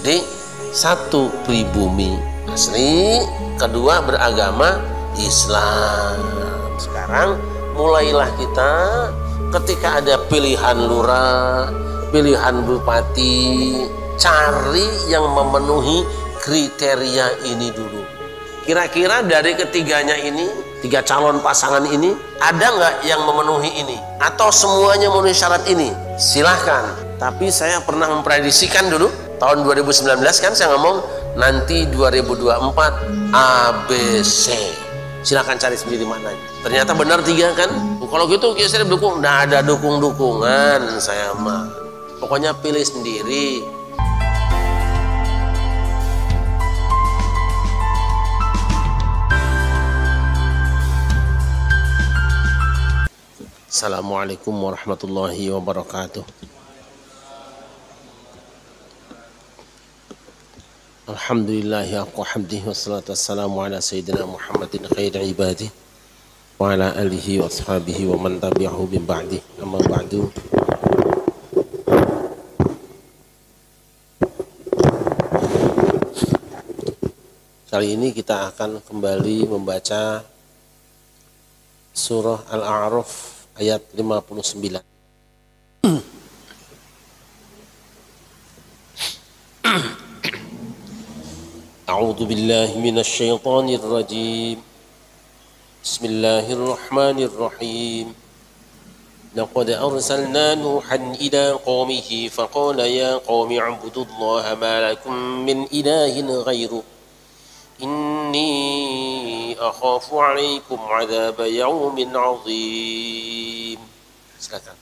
Jadi satu, pribumi asli, kedua beragama Islam. Sekarang mulailah kita ketika ada pilihan lurah, pilihan bupati, cari yang memenuhi kriteria ini dulu. Kira-kira dari ketiganya ini, tiga calon pasangan ini, ada nggak yang memenuhi ini? Atau semuanya memenuhi syarat ini? Silahkan. Tapi saya pernah memprediksikan dulu, tahun 2019 kan saya ngomong, nanti 2024 ABC. Silahkan cari sendiri maknanya. Ternyata benar tiga kan? Kalau gitu saya dukung. Nah, ada dukung-dukungan saya mah. Pokoknya pilih sendiri. Assalamualaikum warahmatullahi wabarakatuh. Alhamdulillahi haqqa hamdihi wassalatu wassalamu ala sayyidina Muhammadin khairi ibadihi wa ala alihi wa ashabihi wa man tabi'ahu min ba'di. Amma ba'du. Kali ini kita akan kembali membaca surah Al-A'raf ayat 59. A'udzu billahi minasy syaithanir rajim. Bismillahirrahmanirrahim. Laqad arsalna Nuhan ila qaumihi faqala ya qaumi ibudullaha ma lakum min ilahin ghairuh. Inni akhafu 'alaikum 'adzab yaumin 'adzim. Silakan.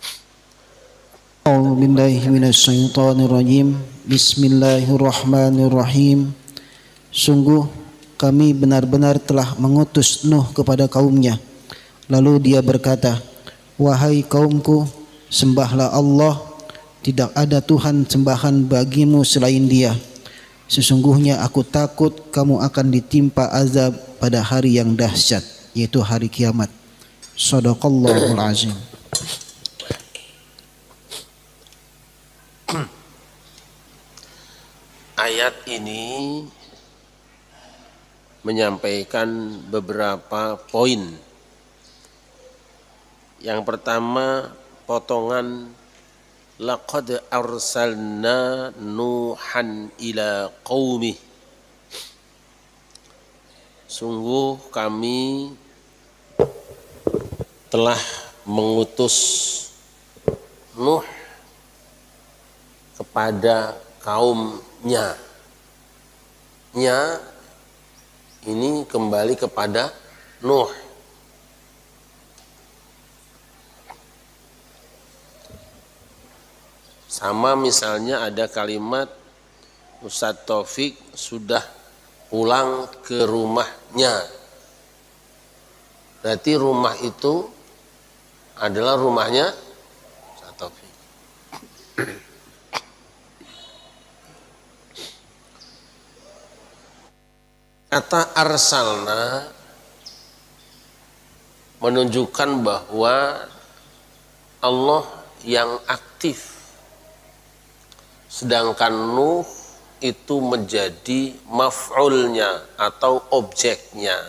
A'udzu billahi minasy syaithanir rajim. Bismillahirrahmanirrahim. Sungguh kami benar-benar telah mengutus Nuh kepada kaumnya. Lalu dia berkata, wahai kaumku, sembahlah Allah, tidak ada Tuhan sembahan bagimu selain Dia. Sesungguhnya aku takut kamu akan ditimpa azab pada hari yang dahsyat, yaitu hari kiamat. Shadaqallahul azim. Ayat ini menyampaikan beberapa poin. Yang pertama, potongan laqad arsalna Nuhan ila qaumih. Sungguh kami telah mengutus Nuh kepada kaumnya. Ini kembali kepada Nuh. Sama misalnya ada kalimat Ustadz Taufik sudah pulang ke rumahnya. Berarti rumah itu adalah rumahnya Ustadz Taufik. Kata arsalna menunjukkan bahwa Allah yang aktif, sedangkan Nuh itu menjadi maf'ulnya atau objeknya.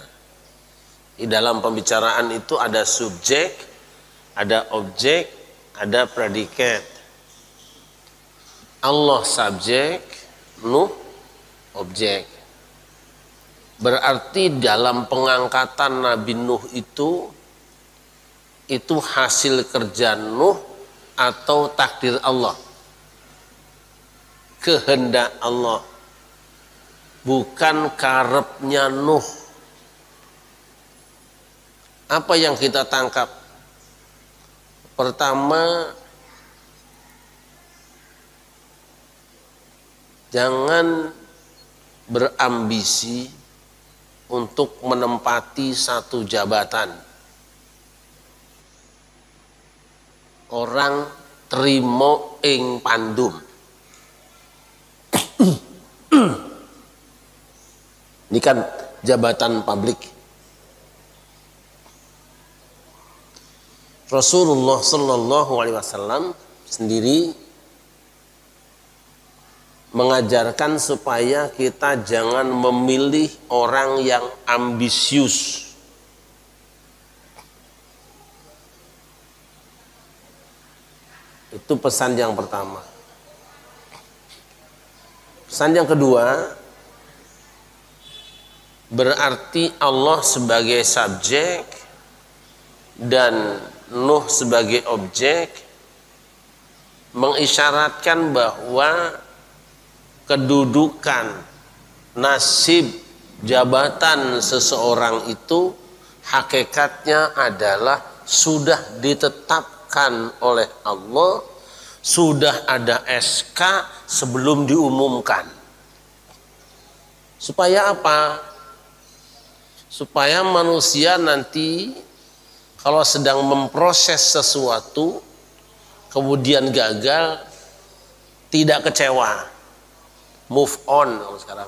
Di dalam pembicaraan itu ada subjek, ada objek, ada predikat. Allah subjek, Nuh objek. Berarti dalam pengangkatan Nabi Nuh itu hasil kerja Nuh atau takdir Allah, kehendak Allah, bukan karepnya Nuh. Apa yang kita tangkap? Pertama, jangan berambisi untuk menempati satu jabatan. Orang trimo ing pandum. Ini kan jabatan publik. Rasulullah Sallallahu Alaihi Wasallam sendiri mengajarkan supaya kita jangan memilih orang yang ambisius. Itu pesan yang pertama. Pesan yang kedua, berarti Allah sebagai subjek dan Nuh sebagai objek mengisyaratkan bahwa kedudukan, nasib, jabatan seseorang itu hakikatnya adalah sudah ditetapkan oleh Allah, sudah ada SK sebelum diumumkan. Supaya apa? Supaya manusia nanti kalau sedang memproses sesuatu kemudian gagal, tidak kecewa, move on. Sekarang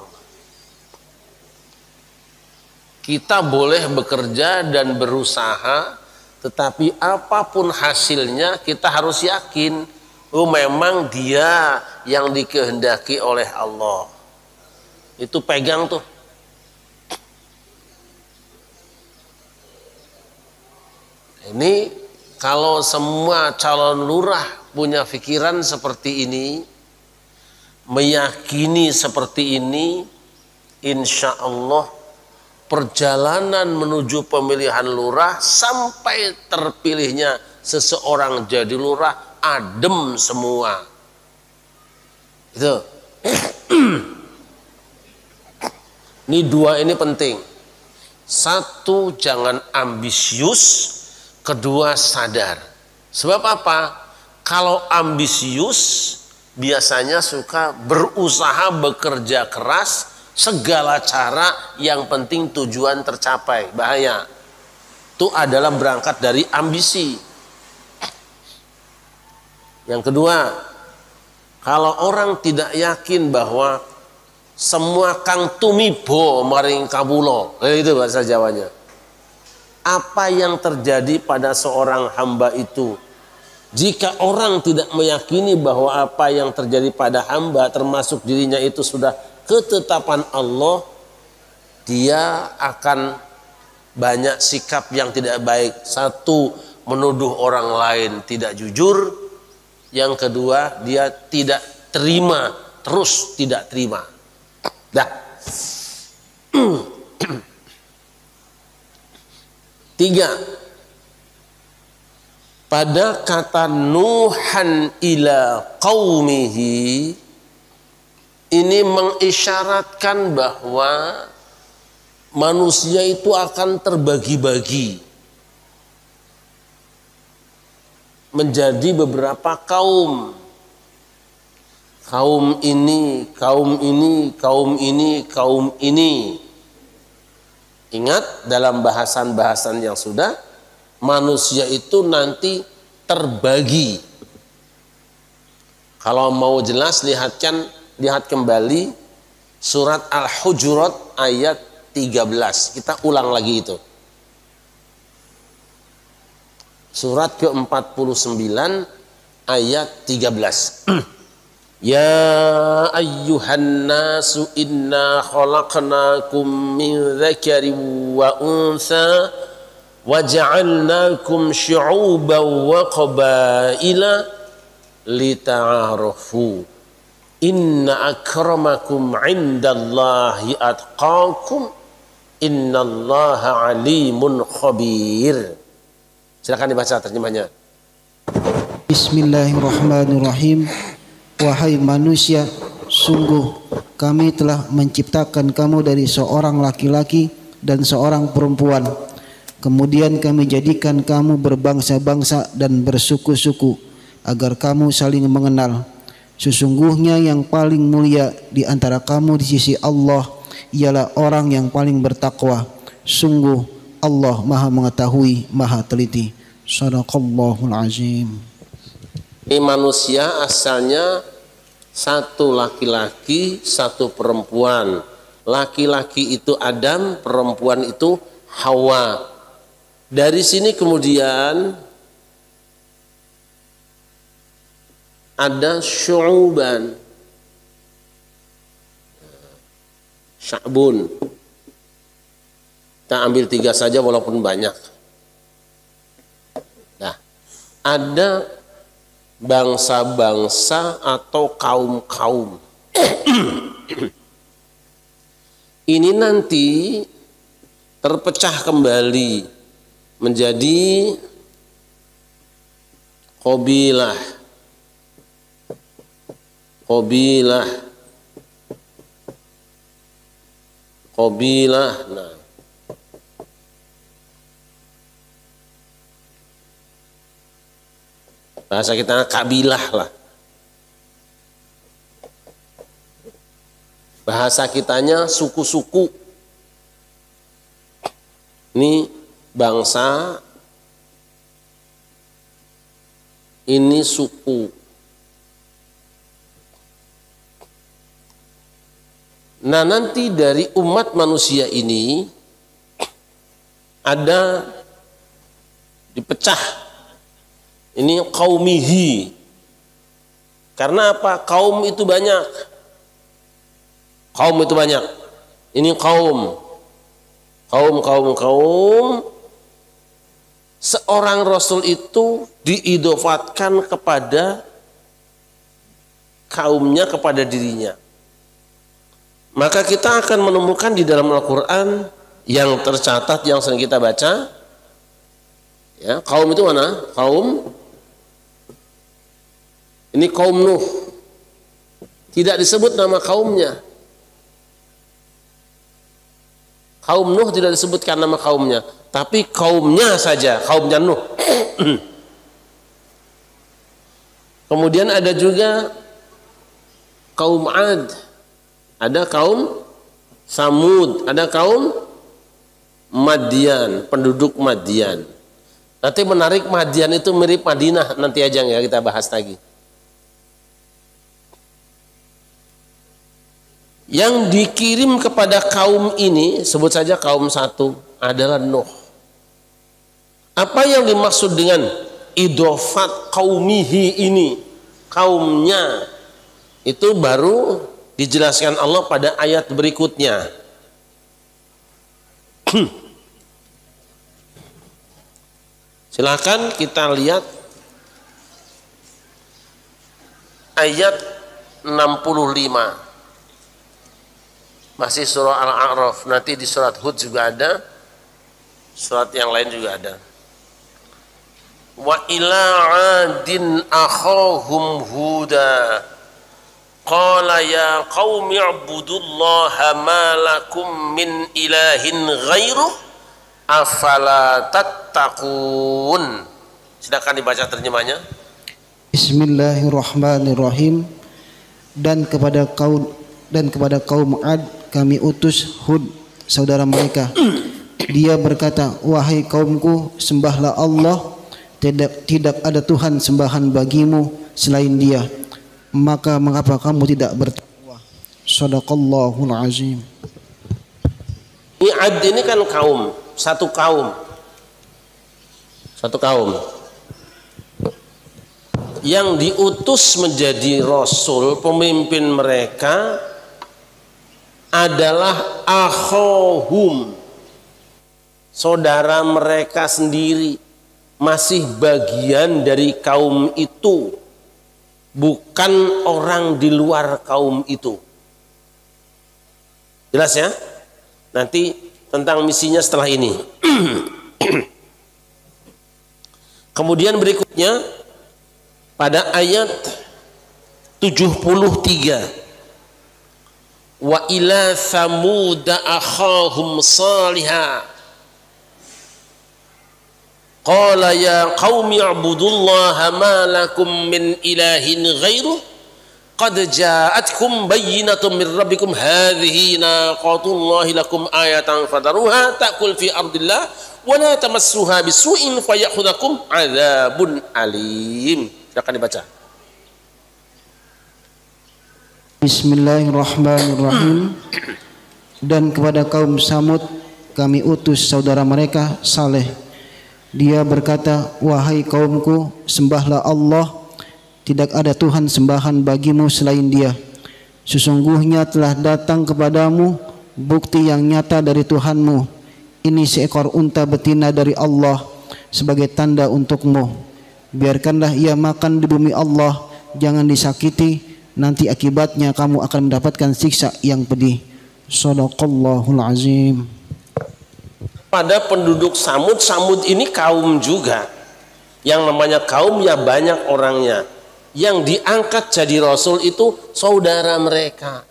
kita boleh bekerja dan berusaha, tetapi apapun hasilnya kita harus yakin, oh memang dia yang dikehendaki oleh Allah. Itu pegang tuh. Ini kalau semua calon lurah punya pikiran seperti ini, meyakini seperti ini, insya Allah perjalanan menuju pemilihan lurah sampai terpilihnya seseorang jadi lurah adem semua. Itu. Ini dua ini penting. Satu, jangan ambisius. Kedua, sadar. Sebab apa? Kalau ambisius biasanya suka berusaha bekerja keras segala cara, yang penting tujuan tercapai. Bahaya. Itu adalah berangkat dari ambisi. Yang kedua, kalau orang tidak yakin bahwa semua kang tumibo maring kabulo, itu bahasa Jawanya. Apa yang terjadi pada seorang hamba itu, jika orang tidak meyakini bahwa apa yang terjadi pada hamba termasuk dirinya itu sudah ketetapan Allah, dia akan banyak sikap yang tidak baik. Satu, menuduh orang lain tidak jujur. Yang kedua, dia tidak terima, terus tidak terima. Dah. Tiga, pada kata Nuhan ila qaumihi ini mengisyaratkan bahwa manusia itu akan terbagi-bagi menjadi beberapa kaum. Kaum ini, kaum ini, kaum ini, kaum ini. Ingat dalam bahasan-bahasan yang sudah, manusia itu nanti terbagi. Kalau mau jelas lihat kembali surat Al-Hujurat ayat 13. Kita ulang lagi itu. Surat ke-49 ayat 13. Ya ayyuhan nasu inna khalaqnakum min dzakarin wa untha wa ja'alnakum syu'uban wa qabaila lita'arafu inna akramakum 'indallahi atqakum innallaha alimun khabir. Silakan dibaca terjemahnya. Bismillahirrahmanirrahim. Wahai manusia, sungguh kami telah menciptakan kamu dari seorang laki-laki dan seorang perempuan. Kemudian kami jadikan kamu berbangsa-bangsa dan bersuku-suku agar kamu saling mengenal. Sesungguhnya yang paling mulia di antara kamu di sisi Allah ialah orang yang paling bertakwa. Sungguh Allah Maha Mengetahui, Maha Teliti. Shadaqallahul azim. Ini manusia asalnya satu laki-laki, satu perempuan. Laki-laki itu Adam, perempuan itu Hawa. Dari sini kemudian ada syu'uban. Sya'bun. Kita ambil 3 saja walaupun banyak. Nah, ada bangsa-bangsa atau kaum-kaum. Ini nanti terpecah kembali menjadi qabilah. Nah, bahasa kita kabilah lah. Bahasa kitanya suku-suku. Ini bangsa, ini suku. Nah, nanti dari umat manusia ini ada dipecah. Ini qaumihi. Karena apa? Kaum itu banyak. Kaum itu banyak. Ini kaum. Seorang rasul itu diidofatkan kepada kaumnya, kepada dirinya. Maka kita akan menemukan di dalam Al-Quran yang tercatat, yang sering kita baca, ya, kaum itu mana? Ini kaum Nuh. Tidak disebut nama kaumnya. Kaum Nuh tidak disebutkan nama kaumnya, tapi kaumnya saja, kaumnya Nuh. Kemudian ada juga kaum Ad, ada kaum Samud, ada kaum Madian, penduduk Madian. Nanti menarik, Madian itu mirip Madinah, nanti aja ya kita bahas lagi. Yang dikirim kepada kaum ini, sebut saja kaum satu, adalah Nuh. Apa yang dimaksud dengan idofat qaumihi ini, kaumnya, itu baru dijelaskan Allah pada ayat berikutnya. Silakan kita lihat ayat 65. Masih surah Al-A'raf, nanti di surat Hud juga ada, surat yang lain juga ada. Wa ila 'adin akhahum huda qala ya qaumi ibudullaha ma lakum min ilahin ghairuh afala tattaqun. Silakan dibaca terjemahnya. Bismillahirrahmanirrahim. Dan kepada kaum Ad kami utus Hud, saudara mereka. Dia berkata, wahai kaumku, sembahlah Allah, tidak ada Tuhan sembahan bagimu selain Dia. Maka mengapa kamu tidak bertakwa? Shadaqallahul azim. Ini Ad ini kan kaum, satu kaum yang diutus menjadi rasul, pemimpin mereka adalah akhahum, saudara mereka sendiri, masih bagian dari kaum itu, bukan orang di luar kaum itu. Jelas ya? Nanti tentang misinya setelah ini. Kemudian berikutnya pada ayat 73, wa ila Thamud akhahum salihah qala ya qaumi ibudullaha ma lakum min ilahin ghairuh qad ja'atkum bayyinatun min rabbikum hadhihi naqatullahi lakum ayatan fadaruha ta'kul fi ardillah wa la tamassuha bisu'in fayakhudhukum adzabun alim. Silakan dibaca. Bismillahirrahmanirrahim. Dan kepada kaum Samud kami utus saudara mereka Saleh. Dia berkata, wahai kaumku, sembahlah Allah, tidak ada Tuhan sembahan bagimu selain Dia. Sesungguhnya telah datang kepadamu bukti yang nyata dari Tuhanmu. Ini seekor unta betina dari Allah sebagai tanda untukmu. Biarkanlah ia makan di bumi Allah, jangan disakiti, nanti akibatnya kamu akan mendapatkan siksa yang pedih. Shadaqallahul azim. Pada penduduk Samud, Samud ini kaum juga. Yang namanya kaum ya banyak orangnya. Yang diangkat jadi rasul itu saudara mereka.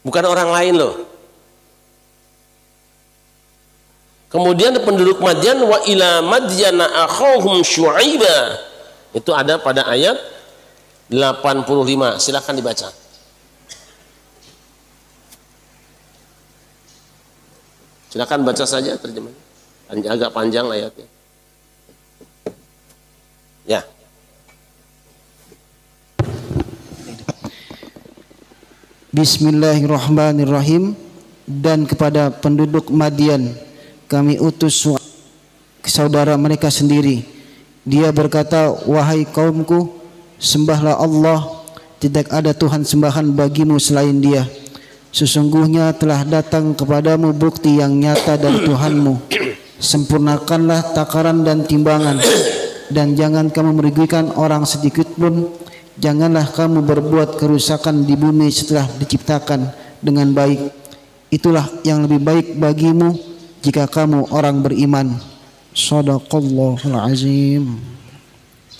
Bukan orang lain loh. Kemudian penduduk Madyan, wa ila madyana akhahum syu'aiba. Itu ada pada ayat 85. Silakan dibaca. Silakan baca saja terjemahnya. Agak panjang ayatnya. Ya. Bismillahirrahmanirrahim. Dan kepada penduduk Madian kami utus saudara mereka sendiri. Dia berkata, wahai kaumku, sembahlah Allah, tidak ada Tuhan sembahan bagimu selain Dia. Sesungguhnya telah datang kepadamu bukti yang nyata dari Tuhanmu. Sempurnakanlah takaran dan timbangan, dan jangan kamu merugikan orang sedikit pun. Janganlah kamu berbuat kerusakan di bumi setelah diciptakan dengan baik. Itulah yang lebih baik bagimu jika kamu orang beriman. Shadaqallahul azim.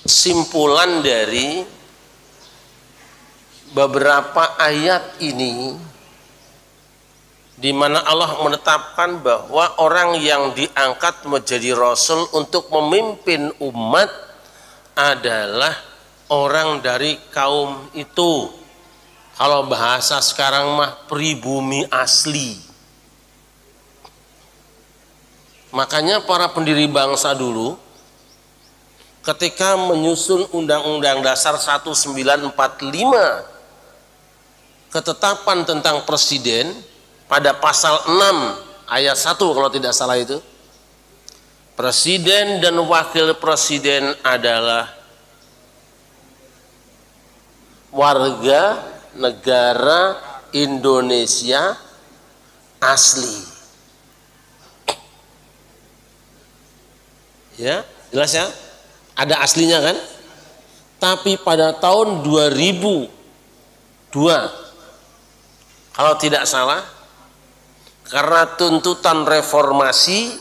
Simpulan dari beberapa ayat ini, di mana Allah menetapkan bahwa orang yang diangkat menjadi rasul untuk memimpin umat adalah orang dari kaum itu. Kalau bahasa sekarang mah pribumi asli. Makanya para pendiri bangsa dulu ketika menyusun Undang-Undang Dasar 1945, ketetapan tentang presiden pada pasal 6 ayat 1 kalau tidak salah itu, presiden dan wakil presiden adalah warga negara Indonesia asli. Ya, jelas ya? Ada aslinya kan? Tapi pada tahun 2002 kalau tidak salah, karena tuntutan reformasi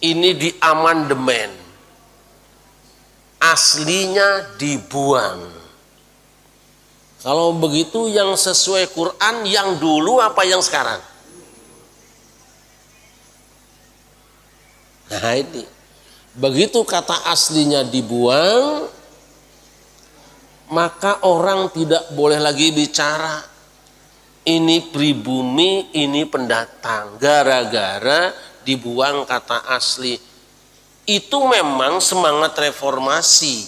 ini diamandemen, aslinya dibuang. Kalau begitu yang sesuai Quran yang dulu apa yang sekarang? Nah ini, begitu kata aslinya dibuang, maka orang tidak boleh lagi bicara ini pribumi, ini pendatang, gara-gara dibuang kata asli. Itu memang semangat reformasi,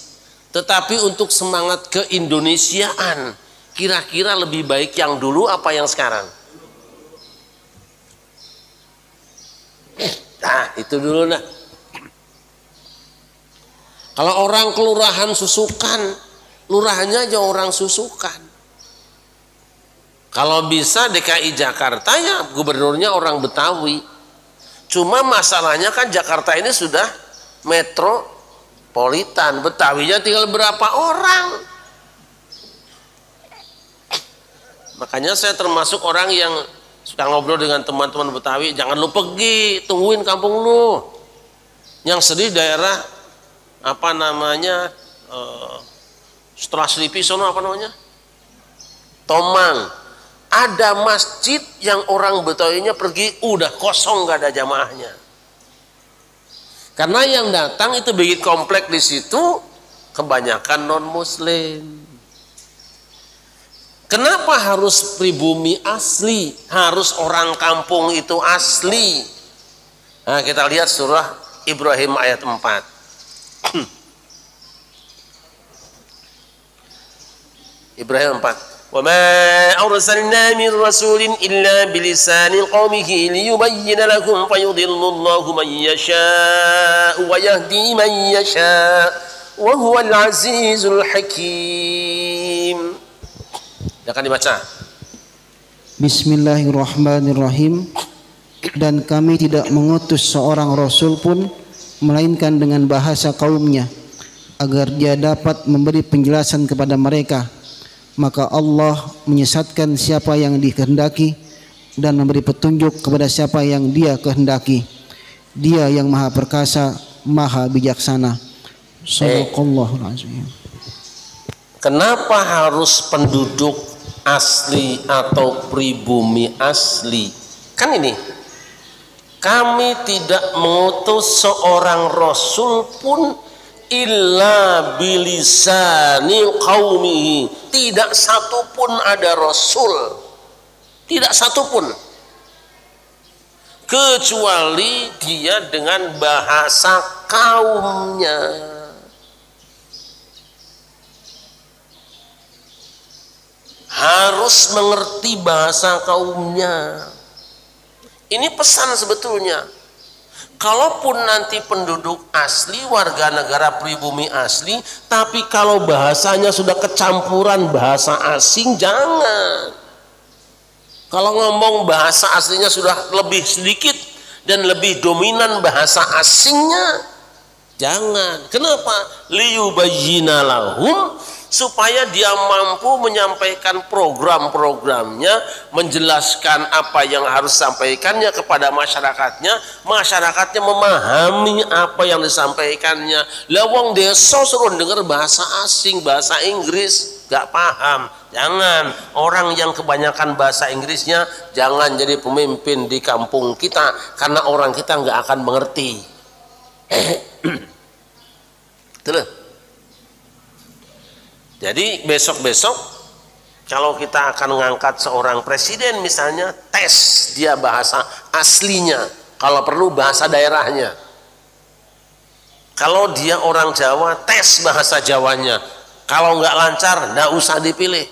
tetapi untuk semangat keindonesiaan, kira-kira lebih baik yang dulu apa yang sekarang? Nah itu dulu lah. Kalau orang kelurahan Susukan, lurahnya aja orang Susukan. Kalau bisa DKI Jakarta ya gubernurnya orang Betawi. Cuma masalahnya kan Jakarta ini sudah metropolitan, Betawinya tinggal berapa orang. Makanya saya termasuk orang yang suka ngobrol dengan teman-teman Betawi, jangan lu pergi, tungguin kampung lu. Yang sedih daerah apa namanya, setelah Selipi sono apa namanya, Tomang, ada masjid yang orang Betawinya pergi udah kosong, gak ada jamaahnya. Karena yang datang itu bikin komplek di situ kebanyakan non Muslim. Kenapa harus pribumi asli? Harus orang kampung itu asli. Nah, kita lihat surah Ibrahim ayat 4. Ibrahim 4. Wa ma arsalna min rasulin illa bilisani qaumihi liyubayyana lahum fayudhillullahu man yasha'u wa yahdi man yasha' wa huwal azizul hakim. Akan dibaca. Bismillahirrahmanirrahim. Dan kami tidak mengutus seorang rasul pun melainkan dengan bahasa kaumnya agar dia dapat memberi penjelasan kepada mereka. Maka Allah menyesatkan siapa yang dikehendaki dan memberi petunjuk kepada siapa yang dia kehendaki. Dia yang maha perkasa, maha bijaksana. Shadaqallahul azim. Kenapa harus penduduk asli atau pribumi asli? Kan ini, kami tidak mengutus seorang rasul pun illa bilisani qaumihi. Tidak satupun ada rasul, tidak satupun, kecuali dia dengan bahasa kaumnya. Harus mengerti bahasa kaumnya. Ini pesan sebetulnya. Kalaupun nanti penduduk asli, warga negara pribumi asli, tapi kalau bahasanya sudah kecampuran bahasa asing, jangan. Kalau ngomong bahasa aslinya sudah lebih sedikit dan lebih dominan bahasa asingnya, jangan. Kenapa? Liyubayyina lahum, supaya dia mampu menyampaikan program-programnya, menjelaskan apa yang harus disampaikannya kepada masyarakatnya, masyarakatnya memahami apa yang disampaikannya. Lawang desa suruh dengar bahasa asing, bahasa Inggris, gak paham. Jangan. Orang yang kebanyakan bahasa Inggrisnya jangan jadi pemimpin di kampung kita, karena orang kita gak akan mengerti. Betul. Jadi besok-besok kalau kita akan mengangkat seorang presiden misalnya, tes dia bahasa aslinya, kalau perlu bahasa daerahnya. Kalau dia orang Jawa, tes bahasa Jawanya. Kalau nggak lancar, nggak usah dipilih.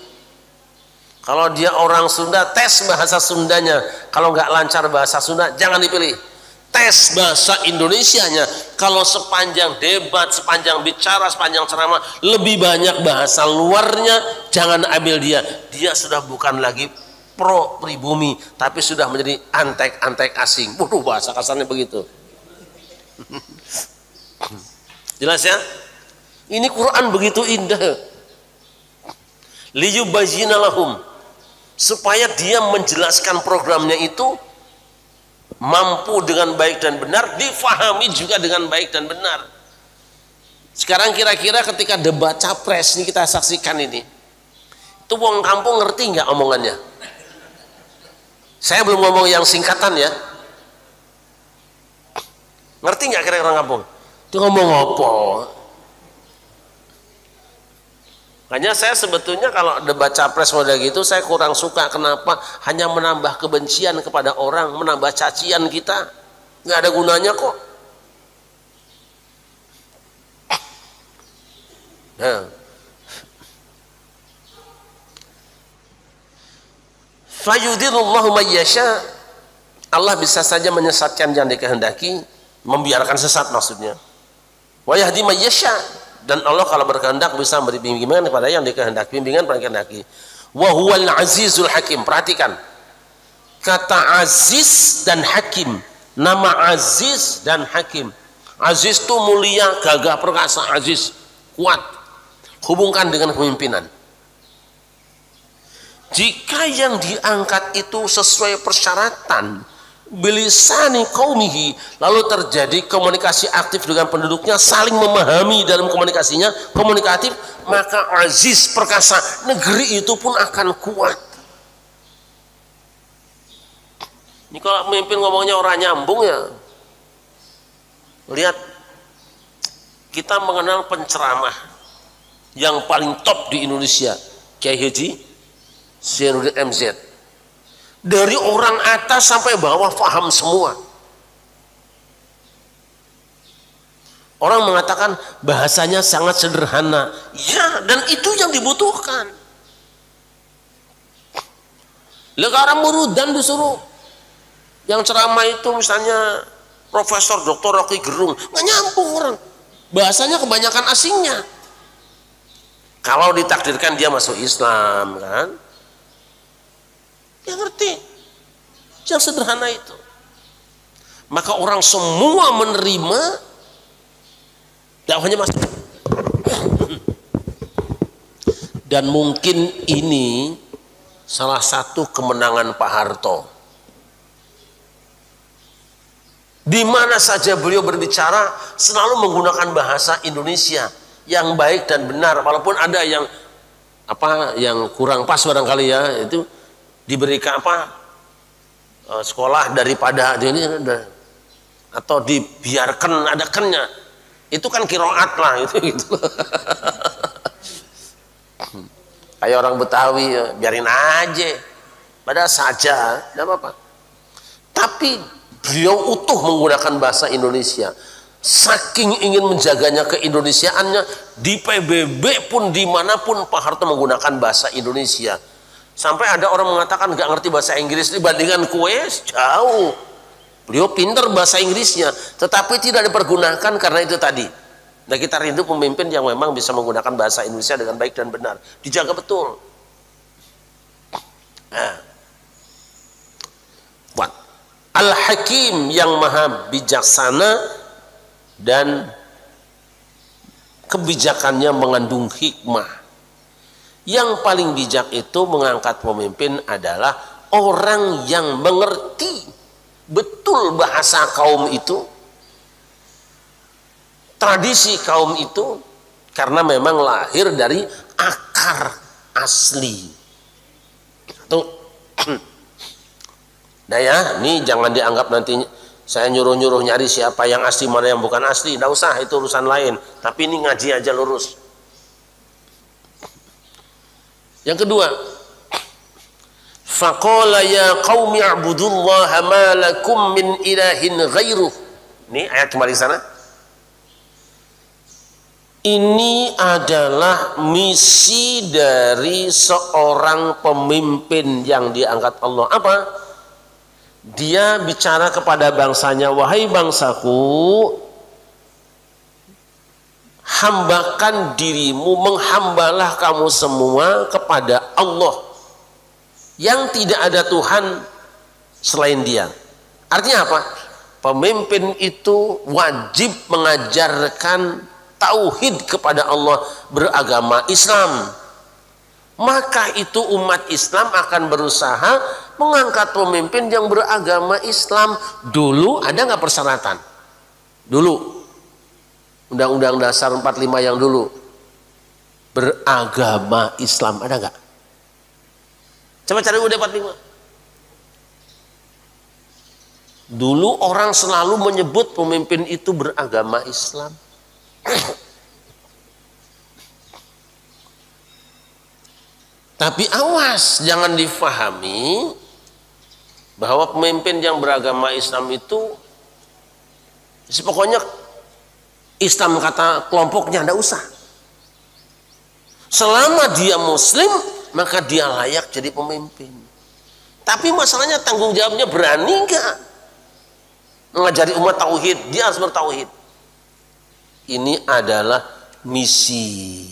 Kalau dia orang Sunda, tes bahasa Sundanya. Kalau nggak lancar bahasa Sunda, jangan dipilih. Tes bahasa Indonesianya. Kalau sepanjang debat, sepanjang bicara, sepanjang ceramah lebih banyak bahasa luarnya, jangan ambil dia. Dia sudah bukan lagi pro pribumi, tapi sudah menjadi antek-antek asing. Waduh, bahasa kasarnya begitu. Jelas ya? Ini Quran begitu indah. Liyubayyina lahum, supaya dia menjelaskan programnya itu mampu dengan baik dan benar, difahami juga dengan baik dan benar. Sekarang kira-kira ketika debat capres ini kita saksikan ini, itu wong kampung ngerti nggak omongannya? Saya belum ngomong yang singkatan ya. Ngerti nggak kira-kira orang kampung? Itu ngomong apa? Makanya saya sebetulnya kalau debat capres model gitu saya kurang suka. Kenapa? Hanya menambah kebencian kepada orang, menambah cacian kita. Nggak ada gunanya kok. Nah. Fayudhillullahu may yasha. Allah bisa saja menyesatkan yang dikehendaki, membiarkan sesat maksudnya. Wa yahdi may yasha. Dan Allah kalau berkehendak bisa memberi bimbingan kepada yang dikehendaki, bimbingan pada dikehendaki. Wa huwal azizul hakim. Perhatikan kata aziz dan hakim. Nama aziz dan hakim. Aziz itu mulia, gagah perkasa, aziz kuat. Hubungkan dengan kepemimpinan. Jika yang diangkat itu sesuai persyaratan, bilisani qaumihi, lalu terjadi komunikasi aktif dengan penduduknya, saling memahami dalam komunikasinya, komunikatif, maka aziz perkasa, negeri itu pun akan kuat. Ini kalau pemimpin ngomongnya orang nyambung ya. Lihat, kita mengenal penceramah yang paling top di Indonesia, Kiai Haji Zainuddin MZ. Dari orang atas sampai bawah paham semua. Orang mengatakan bahasanya sangat sederhana. Ya, dan itu yang dibutuhkan. Sekarang murudan disuruh. Yang ceramah itu misalnya Profesor Dr. Rocky Gerung, nggak nyambung orang. bahasanya kebanyakan asingnya. Kalau ditakdirkan dia masuk Islam kan, dia ngerti yang sederhana itu. Maka orang semua menerima dakwahnya masuk. Dan mungkin ini salah satu kemenangan Pak Harto. Di mana saja beliau berbicara selalu menggunakan bahasa Indonesia yang baik dan benar, walaupun ada yang yang kurang pas barangkali ya, itu diberikan sekolah daripada ini atau dibiarkan ada kennya, itu kan kiroat lah gitu. Kayak orang Betawi, biarin aja, padahal saja, tidak apa-apa. Tapi beliau utuh menggunakan bahasa Indonesia, saking ingin menjaganya keindonesiaannya. Di PBB pun dimanapun Pak Harto menggunakan bahasa Indonesia. Sampai ada orang mengatakan nggak ngerti bahasa Inggris dibandingkan kue, jauh. Beliau pinter bahasa Inggrisnya, tetapi tidak dipergunakan karena itu tadi. Nah, kita rindu pemimpin yang memang bisa menggunakan bahasa Indonesia dengan baik dan benar, dijaga betul. Buat Al-Hakim yang maha bijaksana dan kebijakannya mengandung hikmah. Yang paling bijak itu mengangkat pemimpin adalah orang yang mengerti betul bahasa kaum itu, tradisi kaum itu, karena memang lahir dari akar asli. Tuh. Nah ya, ini jangan dianggap nanti saya nyuruh-nyuruh nyari siapa yang asli mana yang bukan asli. Tidak usah, itu urusan lain. Tapi ini ngaji aja lurus. Yang kedua, faqala ya qaumi i'budullaha ma lakum min ilahin ghairuh. Ini ayat kembali sana. Ini adalah misi dari seorang pemimpin yang diangkat Allah. Apa? Dia bicara kepada bangsanya, wahai bangsaku, hambakan dirimu, menghambalah kamu semua kepada Allah yang tidak ada Tuhan selain Dia. Artinya apa? Pemimpin itu wajib mengajarkan tauhid kepada Allah, beragama Islam. Maka itu umat Islam akan berusaha mengangkat pemimpin yang beragama Islam. Dulu ada nggak persyaratan? Dulu Undang-Undang Dasar 45 yang dulu, beragama Islam, ada nggak? Coba cari UUD 45. Dulu orang selalu menyebut pemimpin itu beragama Islam. Tapi awas, jangan difahami bahwa pemimpin yang beragama Islam itu pokoknya Islam kata kelompoknya, tidak usah. Selama dia Muslim, maka dia layak jadi pemimpin. Tapi masalahnya tanggung jawabnya, berani nggak mengajari umat tauhid? Dia harus bertauhid. Ini adalah misi.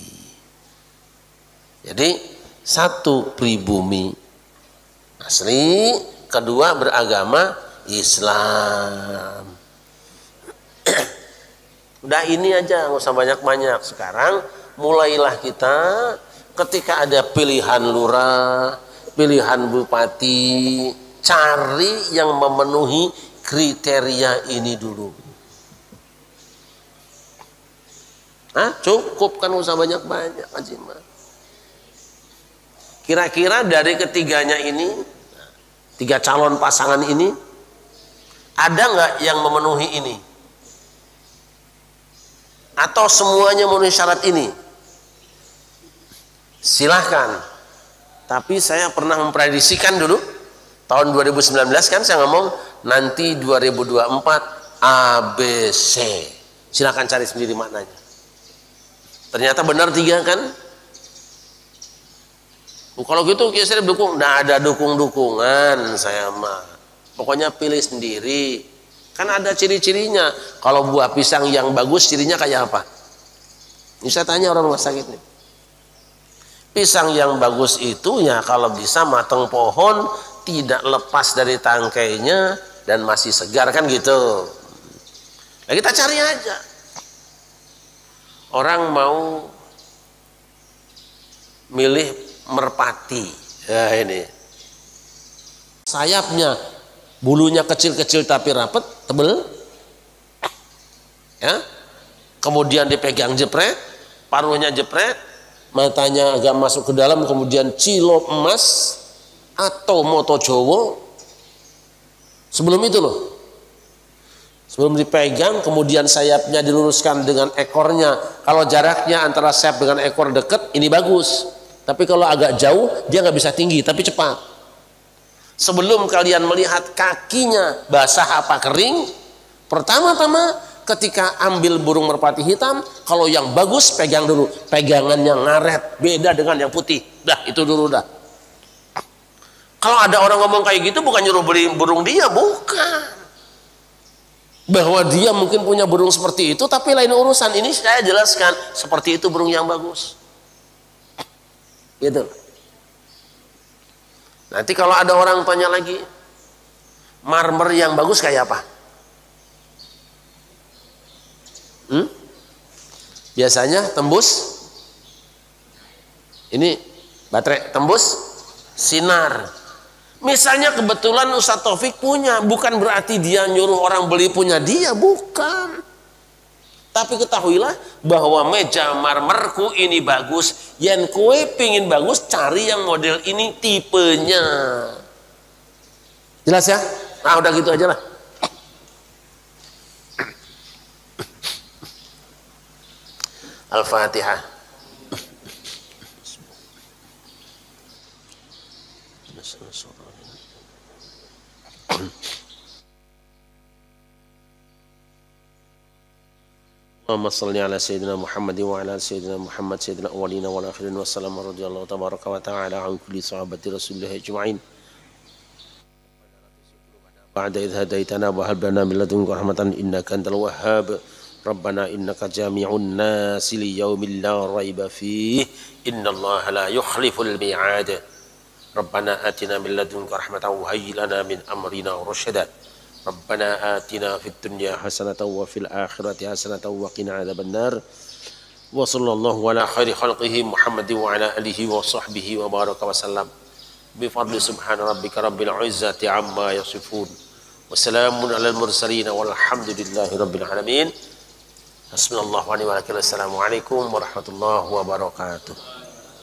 Jadi satu, pribumi asli, kedua beragama Islam. Udah ini aja, nggak usah banyak-banyak. Sekarang mulailah kita ketika ada pilihan lurah, pilihan bupati, cari yang memenuhi kriteria ini dulu. Cukup kan, nggak usah banyak-banyak aja mah. Kira-kira dari ketiganya ini, tiga calon pasangan ini, ada nggak yang memenuhi ini? Atau semuanya memenuhi syarat ini? Silahkan. Tapi saya pernah memprediksikan dulu, tahun 2019 kan saya ngomong, nanti 2024 ABC. Silahkan cari sendiri maknanya. Ternyata benar tiga kan? Kalau gitu saya dukung, nggak ada dukung-dukungan saya mah. Pokoknya pilih sendiri. Kan ada ciri-cirinya. Kalau buah pisang yang bagus cirinya kayak apa? Ini saya tanya orang rumah sakit nih. Pisang yang bagus itu ya kalau bisa matang pohon, tidak lepas dari tangkainya dan masih segar, kan gitu. Nah, kita cari aja. Orang mau milih merpati. Ya ini. Sayapnya, bulunya kecil-kecil tapi rapet, tebel. Ya. Kemudian dipegang jepret, paruhnya jepret, matanya agak masuk ke dalam, kemudian cilok emas atau moto Jowo. Sebelum itu loh. Sebelum dipegang, kemudian sayapnya diluruskan dengan ekornya. Kalau jaraknya antara sayap dengan ekor dekat, ini bagus. Tapi kalau agak jauh, dia nggak bisa tinggi, tapi cepat. Sebelum kalian melihat kakinya basah apa kering, pertama-tama ketika ambil burung merpati hitam, kalau yang bagus pegang dulu. Pegangannya ngaret, beda dengan yang putih. Dah, itu dulu dah. Kalau ada orang ngomong kayak gitu, bukan nyuruh beli burung dia, bukan. Bahwa dia mungkin punya burung seperti itu, tapi lain urusan. Ini saya jelaskan, seperti itu burung yang bagus. Gitu. Nanti kalau ada orang tanya lagi, marmer yang bagus kayak apa? Biasanya tembus, ini baterai tembus sinar. Misalnya kebetulan Ustadz Taufik punya, bukan berarti dia nyuruh orang beli punya dia, bukan. Tapi ketahuilah bahwa meja marmerku ini bagus, yang kue pingin bagus, cari yang model ini tipenya. Jelas ya? Nah udah gitu aja lah. Al-Fatihah. Allahumma salli ala sayyidina Muhammad wa ala sayyidina Muhammad sayyidina awwalina wal akhirin wassalamu radhiyallahu tabaraka wa ta'ala an kulli sahabati rasulillah ajma'in. Ba'da idh hadaitana wa hab lana min ladunka rahmatan innaka antal wahhab. Rabbana innaka jami'un nasi li yaumin la raiba fihi innallaha la yukhliful mi'ad. Rabbana atina min ladunka rahmatan wa hayyi lana min amrina rasyada. Rabbana atina fid dunya hasanatan wa fil akhirati hasanatan wa qina adzaban nar. Wa sallallahu ala khairi khalqihi Muhammadin wa ala alihi wa sahbihi wa baraka wa sallam. Bi fadli subhana rabbika rabbil izzati amma yasifun. Wa salamun alal mursalin walhamdulillahi rabbil alamin. Hasbunallahu wa ni'mal wakeel. Assalamualaikum warahmatullahi wabarakatuh.